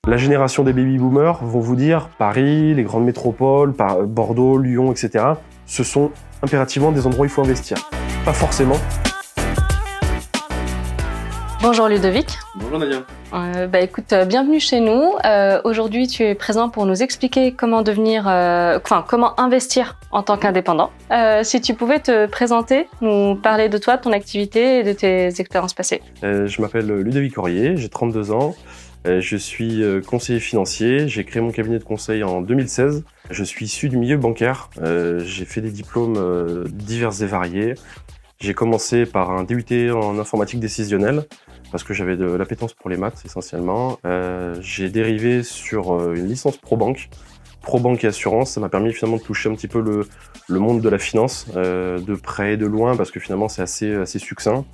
La génération des baby-boomers vont vous dire Paris, les grandes métropoles, Bordeaux, Lyon, etc. Ce sont impérativement des endroits où il faut investir. Pas forcément. Bonjour Ludovic. Bonjour Nadia. Écoute, bienvenue chez nous. Aujourd'hui, tu es présent pour nous expliquer comment comment investir en tant qu'indépendant. Si tu pouvais te présenter, nous parler de toi, de ton activité et de tes expériences passées. Je m'appelle Ludovic Aurier, j'ai 32 ans. Je suis conseiller financier. J'ai créé mon cabinet de conseil en 2016. Je suis issu du milieu bancaire. J'ai fait des diplômes divers et variés. J'ai commencé par un DUT en informatique décisionnelle parce que j'avais de l'appétence pour les maths essentiellement. J'ai dérivé sur une licence pro-banque et assurance. Ça m'a permis finalement de toucher un petit peu le monde de la finance, de près et de loin, parce que finalement c'est assez succinct.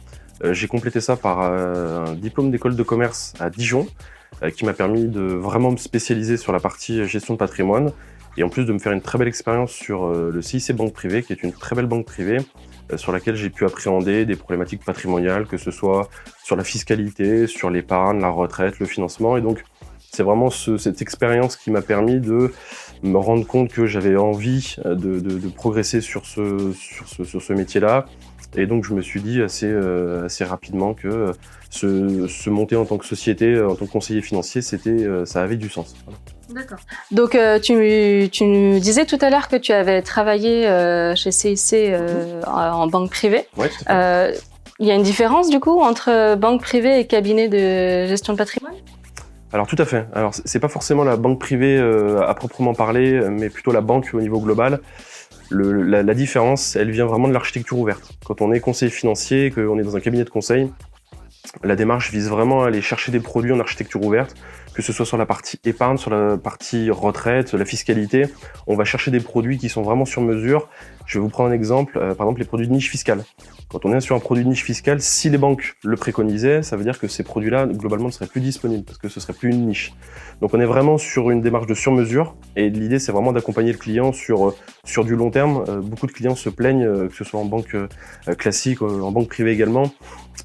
J'ai complété ça par un diplôme d'école de commerce à Dijon, qui m'a permis de vraiment me spécialiser sur la partie gestion de patrimoine, et en plus de me faire une très belle expérience sur le CIC Banque Privée, qui est une très belle banque privée, sur laquelle j'ai pu appréhender des problématiques patrimoniales, que ce soit sur la fiscalité, sur l'épargne, la retraite, le financement. Et donc, c'est vraiment cette expérience qui m'a permis de me rendre compte que j'avais envie de progresser sur ce métier-là. Et donc, je me suis dit assez rapidement que se monter en tant que société, en tant que conseiller financier, ça avait du sens. Voilà. D'accord. Donc, tu nous disais tout à l'heure que tu avais travaillé chez CIC en banque privée. Ouais, tout à fait. Il y a une différence, du coup, entre banque privée et cabinet de gestion de patrimoine ? Alors tout à fait. Alors c'est pas forcément la banque privée à proprement parler, mais plutôt la banque au niveau global. La différence, elle vient vraiment de l'architecture ouverte. Quand on est conseiller financier, qu'on est dans un cabinet de conseil, la démarche vise vraiment à aller chercher des produits en architecture ouverte, que ce soit sur la partie épargne, sur la partie retraite, la fiscalité. On va chercher des produits qui sont vraiment sur mesure. Je vais vous prendre un exemple, par exemple les produits de niche fiscale. Quand on est sur un produit de niche fiscale, si les banques le préconisaient, ça veut dire que ces produits-là, globalement, ne seraient plus disponibles parce que ce serait plus une niche. Donc on est vraiment sur une démarche de sur-mesure et l'idée, c'est vraiment d'accompagner le client sur du long terme. Beaucoup de clients se plaignent, que ce soit en banque classique, en banque privée également,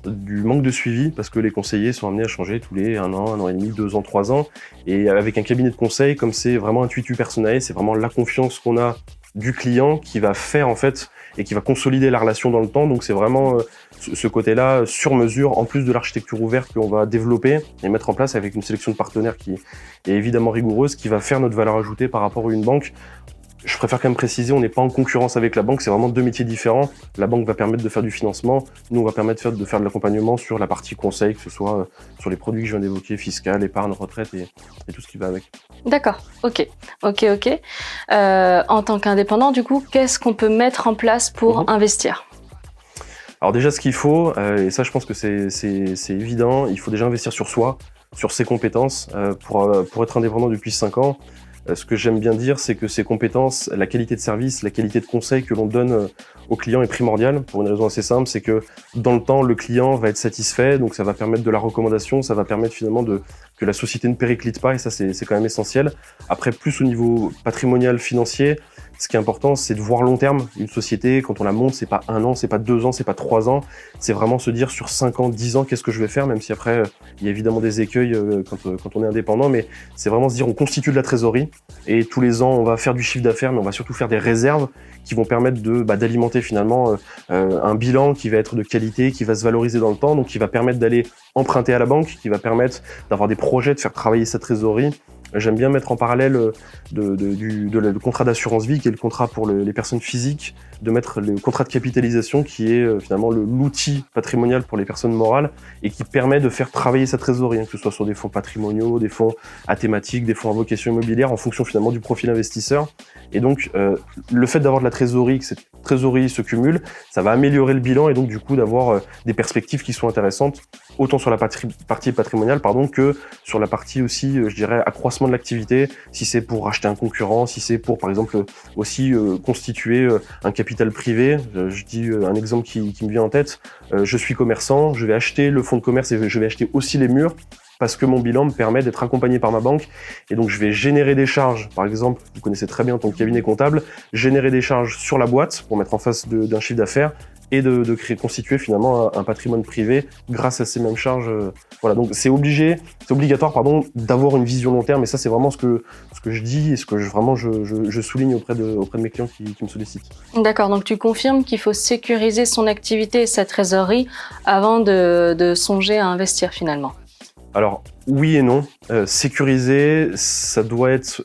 du manque de suivi parce que les conseillers sont amenés à changer tous les 1 an et demi, 2 ans, 3 ans. Et avec un cabinet de conseil, comme c'est vraiment intuitu personnel, c'est vraiment la confiance qu'on a du client qui va faire en fait et qui va consolider la relation dans le temps. Donc c'est vraiment ce côté-là sur mesure, en plus de l'architecture ouverte qu'on va développer et mettre en place avec une sélection de partenaires qui est évidemment rigoureuse, qui va faire notre valeur ajoutée par rapport à une banque. Je préfère quand même préciser, on n'est pas en concurrence avec la banque, c'est vraiment deux métiers différents. La banque va permettre de faire du financement, nous on va permettre de faire de l'accompagnement sur la partie conseil, que ce soit sur les produits que je viens d'évoquer, fiscal, épargne, retraite et tout ce qui va avec. D'accord, ok. En tant qu'indépendant, du coup, qu'est-ce qu'on peut mettre en place pour investir ? Alors déjà, ce qu'il faut, et ça je pense que c'est évident, il faut déjà investir sur soi, sur ses compétences. Pour être indépendant depuis 5 ans, ce que j'aime bien dire, c'est que ces compétences, la qualité de service, la qualité de conseil que l'on donne au client est primordiale, pour une raison assez simple, c'est que dans le temps, le client va être satisfait, donc ça va permettre de la recommandation, ça va permettre finalement que la société ne périclite pas, et ça c'est quand même essentiel. Après, plus au niveau patrimonial, financier, ce qui est important, c'est de voir long terme. Une société, quand on la monte, c'est pas 1 an, c'est pas 2 ans, c'est pas 3 ans. C'est vraiment se dire sur 5 ans, 10 ans, qu'est-ce que je vais faire, même si après, il y a évidemment des écueils quand on est indépendant, mais c'est vraiment se dire on constitue de la trésorerie et tous les ans, on va faire du chiffre d'affaires, mais on va surtout faire des réserves qui vont permettre d'alimenter finalement un bilan qui va être de qualité, qui va se valoriser dans le temps, donc qui va permettre d'aller emprunter à la banque, qui va permettre d'avoir des projets, de faire travailler sa trésorerie. J'aime bien mettre en parallèle le contrat d'assurance vie, qui est le contrat pour les personnes physiques, de mettre le contrat de capitalisation, qui est finalement l'outil patrimonial pour les personnes morales, et qui permet de faire travailler sa trésorerie, que ce soit sur des fonds patrimoniaux, des fonds à thématique, des fonds à vocation immobilière, en fonction finalement du profil investisseur. Et donc, le fait d'avoir de la trésorerie, que cette trésorerie se cumule, ça va améliorer le bilan, et donc du coup d'avoir des perspectives qui sont intéressantes, autant sur la partie patrimoniale, que sur la partie aussi, je dirais, accroissement de l'activité, si c'est pour racheter un concurrent, si c'est pour, par exemple, aussi constituer un capital privé. Je dis un exemple qui me vient en tête. Je suis commerçant, je vais acheter le fonds de commerce et je vais acheter aussi les murs parce que mon bilan me permet d'être accompagné par ma banque. Et donc, je vais générer des charges. Par exemple, vous connaissez très bien en tant que cabinet comptable, générer des charges sur la boîte pour mettre en face d'un chiffre d'affaires et de constituer finalement un patrimoine privé grâce à ces mêmes charges. Voilà, donc c'est obligatoire d'avoir une vision long terme, et ça c'est vraiment ce que je dis et ce que je souligne auprès de mes clients qui me sollicitent. D'accord, donc tu confirmes qu'il faut sécuriser son activité et sa trésorerie avant de songer à investir finalement. Alors oui et non. Sécuriser, ça doit être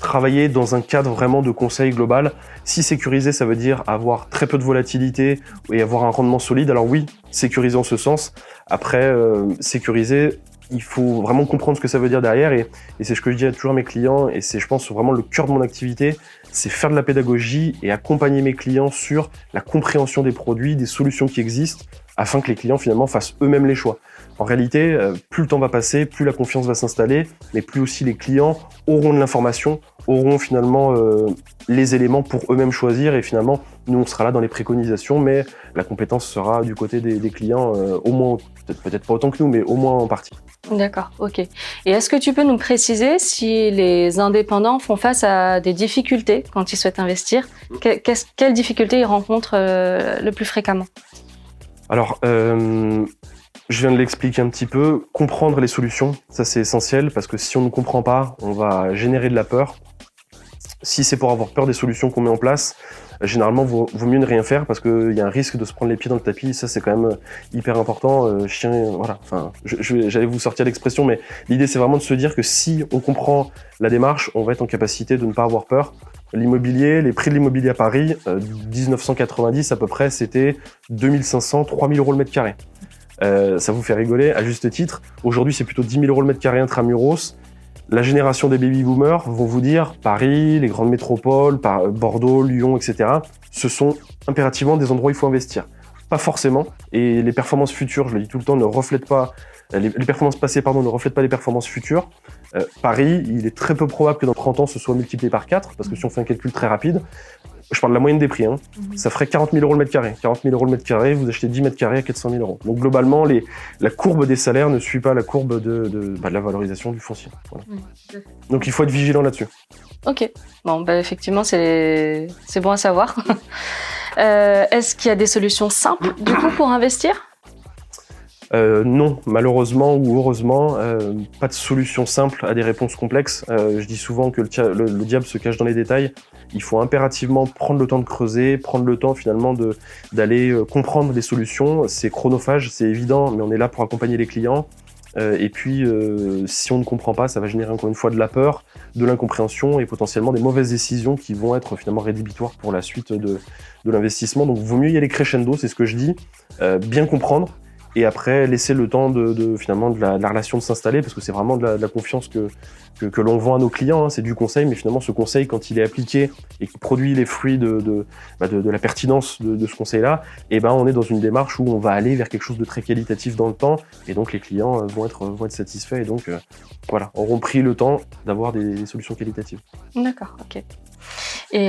travaillé dans un cadre vraiment de conseil global. Si sécuriser, ça veut dire avoir très peu de volatilité et avoir un rendement solide, alors oui, sécuriser en ce sens. Après, sécuriser, il faut vraiment comprendre ce que ça veut dire derrière, et c'est ce que je dis toujours à mes clients, et c'est, je pense, vraiment le cœur de mon activité, c'est faire de la pédagogie et accompagner mes clients sur la compréhension des produits, des solutions qui existent, afin que les clients finalement fassent eux-mêmes les choix. En réalité, plus le temps va passer, plus la confiance va s'installer, mais plus aussi les clients auront de l'information, auront finalement les éléments pour eux-mêmes choisir, et finalement, nous on sera là dans les préconisations, mais la compétence sera du côté des clients, au moins, peut-être pas autant que nous, mais au moins en partie. D'accord, ok. Et est-ce que tu peux nous préciser si les indépendants font face à des difficultés quand ils souhaitent investir? Quelles difficultés ils rencontrent le plus fréquemment? Alors, je viens de l'expliquer un petit peu. Comprendre les solutions, ça c'est essentiel, parce que si on ne comprend pas, on va générer de la peur. Si c'est pour avoir peur des solutions qu'on met en place, généralement, vaut mieux ne rien faire, parce qu'il y a un risque de se prendre les pieds dans le tapis. Ça, c'est quand même hyper important. Voilà. Enfin, j'allais vous sortir l'expression, mais l'idée, c'est vraiment de se dire que si on comprend la démarche, on va être en capacité de ne pas avoir peur. L'immobilier, les prix de l'immobilier à Paris, 1990 à peu près, c'était 2500, 3000 euros le mètre carré. Ça vous fait rigoler, à juste titre. Aujourd'hui, c'est plutôt 10 000 euros le mètre carré intramuros. La génération des baby-boomers vont vous dire Paris, les grandes métropoles, Bordeaux, Lyon, etc. Ce sont impérativement des endroits où il faut investir. Pas forcément. Et les performances futures, je le dis tout le temps, ne reflètent pas. Les performances passées, ne reflètent pas les performances futures. Paris, il est très peu probable que dans 30 ans, ce soit multiplié par 4, parce que si on fait un calcul très rapide, je parle de la moyenne des prix, ça ferait 40 000 euros le mètre carré. 40 000 euros le mètre carré, vous achetez 10 mètres carrés à 400 000 euros. Donc globalement, la courbe des salaires ne suit pas la courbe de la valorisation du foncier. Voilà. Donc il faut être vigilant là-dessus. Ok, bon, effectivement, c'est bon à savoir. Est-ce qu'il y a des solutions simples, du coup, pour investir ? Non, malheureusement ou heureusement, pas de solution simple à des réponses complexes. Je dis souvent que le diable se cache dans les détails. Il faut impérativement prendre le temps de creuser, prendre le temps finalement d'aller comprendre les solutions. C'est chronophage, c'est évident, mais on est là pour accompagner les clients. Et puis, si on ne comprend pas, ça va générer encore une fois de la peur, de l'incompréhension et potentiellement des mauvaises décisions qui vont être finalement rédhibitoires pour la suite de l'investissement. Donc, il vaut mieux y aller crescendo, c'est ce que je dis, bien comprendre. Et après, laisser le temps finalement de la relation de s'installer, parce que c'est vraiment de la confiance que l'on vend à nos clients. C'est du conseil, mais finalement, ce conseil, quand il est appliqué et qu'il produit les fruits de la pertinence de ce conseil-là, on est dans une démarche où on va aller vers quelque chose de très qualitatif dans le temps, et donc les clients vont être satisfaits, et donc auront pris le temps d'avoir des solutions qualitatives. D'accord, ok. Et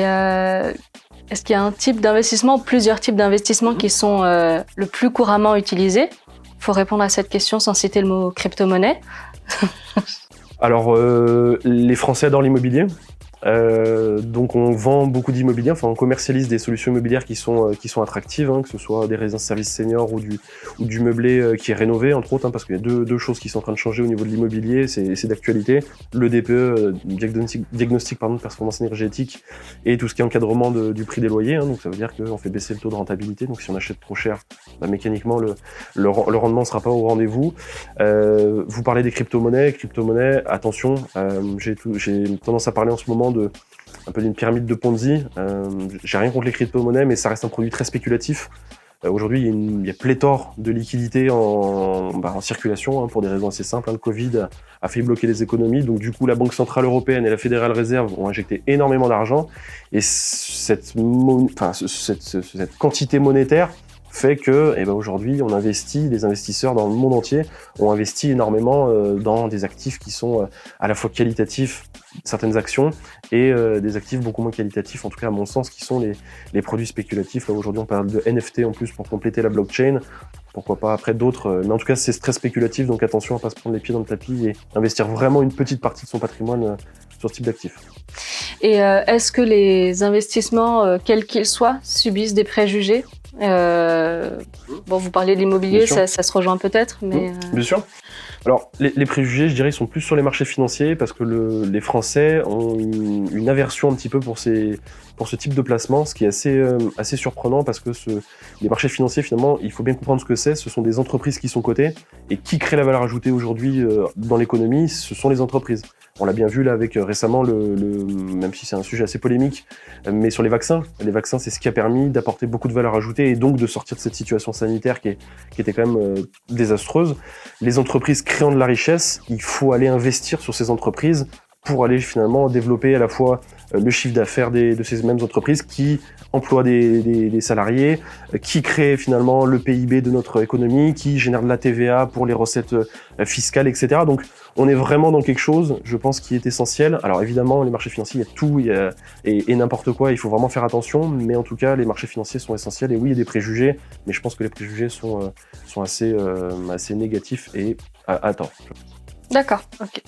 est-ce qu'il y a un type d'investissement ou plusieurs types d'investissements qui sont le plus couramment utilisés ? Il faut répondre à cette question sans citer le mot crypto-monnaie. Alors, les Français adorent l'immobilier. Donc on vend beaucoup d'immobilier, on commercialise des solutions immobilières qui sont attractives, que ce soit des résidences services seniors ou du meublé qui est rénové, entre autres, parce qu'il y a deux choses qui sont en train de changer au niveau de l'immobilier, c'est d'actualité. Le DPE, diagnostic de performance énergétique, et tout ce qui est encadrement du prix des loyers, donc ça veut dire qu'on fait baisser le taux de rentabilité, donc si on achète trop cher, mécaniquement le rendement ne sera pas au rendez-vous. Vous parlez des crypto-monnaies, attention, j'ai tendance à parler en ce moment un peu d'une pyramide de Ponzi. J'ai rien contre les crypto-monnaies, mais ça reste un produit très spéculatif. Aujourd'hui, il y a pléthore de liquidités en circulation, pour des raisons assez simples. Le Covid a fait bloquer les économies, donc du coup, la Banque Centrale Européenne et la Fédérale Réserve ont injecté énormément d'argent, et cette quantité monétaire fait que aujourd'hui, on investit, les investisseurs dans le monde entier ont investi énormément dans des actifs qui sont à la fois qualitatifs, certaines actions, et des actifs beaucoup moins qualitatifs, en tout cas à mon sens, qui sont les produits spéculatifs. Là aujourd'hui, on parle de NFT en plus pour compléter la blockchain. Pourquoi pas après d'autres, mais en tout cas c'est très spéculatif, donc attention à ne pas se prendre les pieds dans le tapis et investir vraiment une petite partie de son patrimoine sur ce type d'actifs. Et est-ce que les investissements, quels qu'ils soient, subissent des préjugés? Bon, vous parlez de l'immobilier, ça se rejoint peut-être, mais... Bien sûr. Alors, les préjugés, je dirais, ils sont plus sur les marchés financiers parce que les Français ont une aversion un petit peu pour ce type de placement, ce qui est assez surprenant parce que les marchés financiers, finalement, il faut bien comprendre ce que c'est. Ce sont des entreprises qui sont cotées et qui créent la valeur ajoutée aujourd'hui dans l'économie, ce sont les entreprises. On l'a bien vu là avec récemment, même si c'est un sujet assez polémique, mais sur les vaccins. Les vaccins, c'est ce qui a permis d'apporter beaucoup de valeur ajoutée et donc de sortir de cette situation sanitaire qui était quand même désastreuse. Les entreprises créant de la richesse, il faut aller investir sur ces entreprises pour aller finalement développer à la fois le chiffre d'affaires de ces mêmes entreprises qui emploient des salariés, qui créent finalement le PIB de notre économie, qui génèrent de la TVA pour les recettes fiscales, etc. Donc on est vraiment dans quelque chose, je pense, qui est essentiel. Alors évidemment, les marchés financiers, il y a tout et n'importe quoi, il faut vraiment faire attention, mais en tout cas, les marchés financiers sont essentiels. Et oui, il y a des préjugés, mais je pense que les préjugés sont assez négatifs et à tort. D'accord, ok.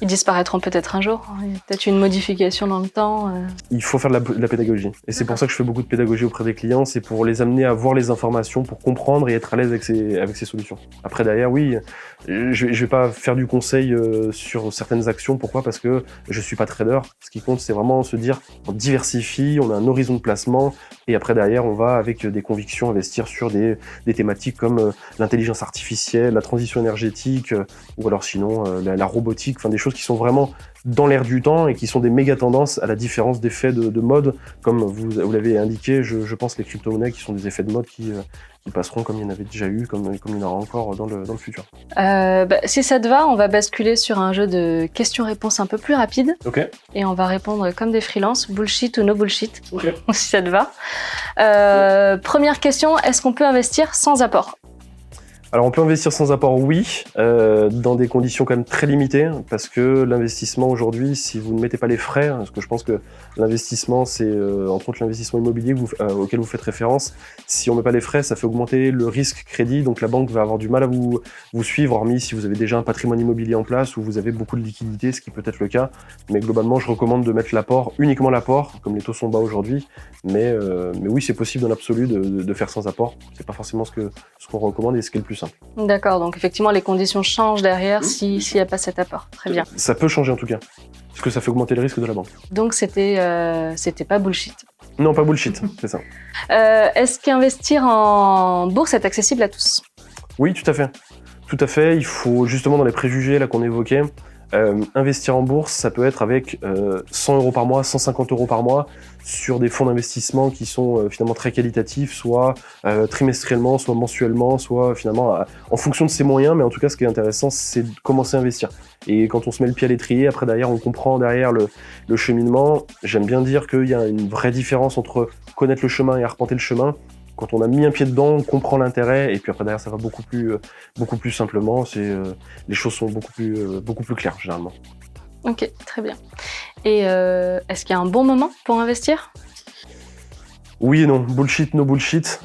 Ils disparaîtront peut-être un jour, il y a peut-être une modification dans le temps. Il faut faire de la pédagogie. Et c'est pour ça que je fais beaucoup de pédagogie auprès des clients, c'est pour les amener à voir les informations, pour comprendre et être à l'aise avec ces solutions. Après, derrière, oui, je vais pas faire du conseil sur certaines actions. Pourquoi? Parce que je suis pas trader. Ce qui compte, c'est vraiment se dire, on diversifie, on a un horizon de placement, et après, derrière, on va, avec des convictions, investir sur des thématiques comme l'intelligence artificielle, la transition énergétique, ou alors sinon la robotique, enfin des choses qui sont vraiment dans l'air du temps et qui sont des méga tendances à la différence d'effets de mode, comme vous l'avez indiqué. Je pense les crypto-monnaies qui sont des effets de mode qui passeront comme il y en avait déjà eu, comme il y en aura encore dans le futur. Si ça te va, on va basculer sur un jeu de questions-réponses un peu plus rapide. Ok. Et on va répondre comme des freelances, bullshit ou no bullshit, Ok. si ça te va. Première question, est-ce qu'on peut investir sans apport? Alors on peut investir sans apport, oui, dans des conditions quand même très limitées, parce que l'investissement aujourd'hui, si vous ne mettez pas les frais, parce que je pense que l'investissement, c'est entre autres l'investissement immobilier auquel vous faites référence, si on ne met pas les frais, ça fait augmenter le risque crédit, donc la banque va avoir du mal à vous suivre, hormis si vous avez déjà un patrimoine immobilier en place ou vous avez beaucoup de liquidités, ce qui peut être le cas, mais globalement, je recommande de mettre l'apport, uniquement l'apport, comme les taux sont bas aujourd'hui, mais oui, c'est possible dans l'absolu de faire sans apport, c'est pas forcément ce qu'on recommande et ce qui est le plus simple. D'accord, donc effectivement les conditions changent derrière s'il n'y a pas cet apport. Très bien. Ça peut changer en tout cas, parce que ça fait augmenter le risque de la banque. Donc c'était pas bullshit. Non, pas bullshit, c'est ça. Est-ce qu'investir en bourse est accessible à tous? Oui, tout à fait. Tout à fait, il faut justement dans les préjugés là qu'on évoquait, investir en bourse, ça peut être avec 100 € par mois, 150 € par mois sur des fonds d'investissement qui sont finalement très qualitatifs, soit trimestriellement, soit mensuellement, soit finalement en fonction de ses moyens. Mais en tout cas, ce qui est intéressant, c'est de commencer à investir. Et quand on se met le pied à l'étrier, après derrière, on comprend derrière le cheminement. J'aime bien dire qu'il y a une vraie différence entre connaître le chemin et arpenter le chemin. Quand on a mis un pied dedans, on comprend l'intérêt, et puis après derrière ça va beaucoup plus simplement. Les choses sont beaucoup plus claires généralement. Ok, très bien. Et est-ce qu'il y a un bon moment pour investir? Oui et non, bullshit, no bullshit.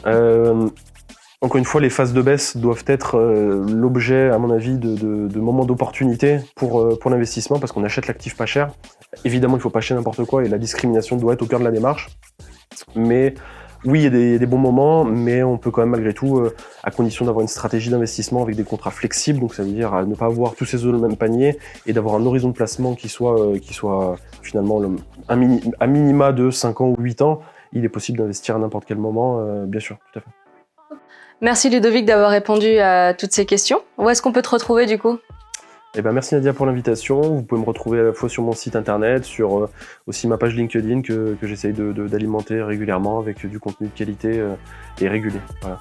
Encore une fois, les phases de baisse doivent être l'objet, à mon avis, de moments d'opportunité pour l'investissement, parce qu'on achète l'actif pas cher. Évidemment, il ne faut pas acheter n'importe quoi, et la discrimination doit être au cœur de la démarche. Mais oui, il y a des bons moments, mais on peut quand même malgré tout, à condition d'avoir une stratégie d'investissement avec des contrats flexibles, donc ça veut dire ne pas avoir tous ses œufs dans le même panier et d'avoir un horizon de placement qui soit finalement à minima de 5 ans ou 8 ans, il est possible d'investir à n'importe quel moment, bien sûr, tout à fait. Merci Ludovic d'avoir répondu à toutes ces questions. Où est-ce qu'on peut te retrouver du coup? Merci Nadia pour l'invitation. Vous pouvez me retrouver à la fois sur mon site internet, sur aussi ma page LinkedIn que j'essaye d'alimenter régulièrement avec du contenu de qualité et régulier. Voilà.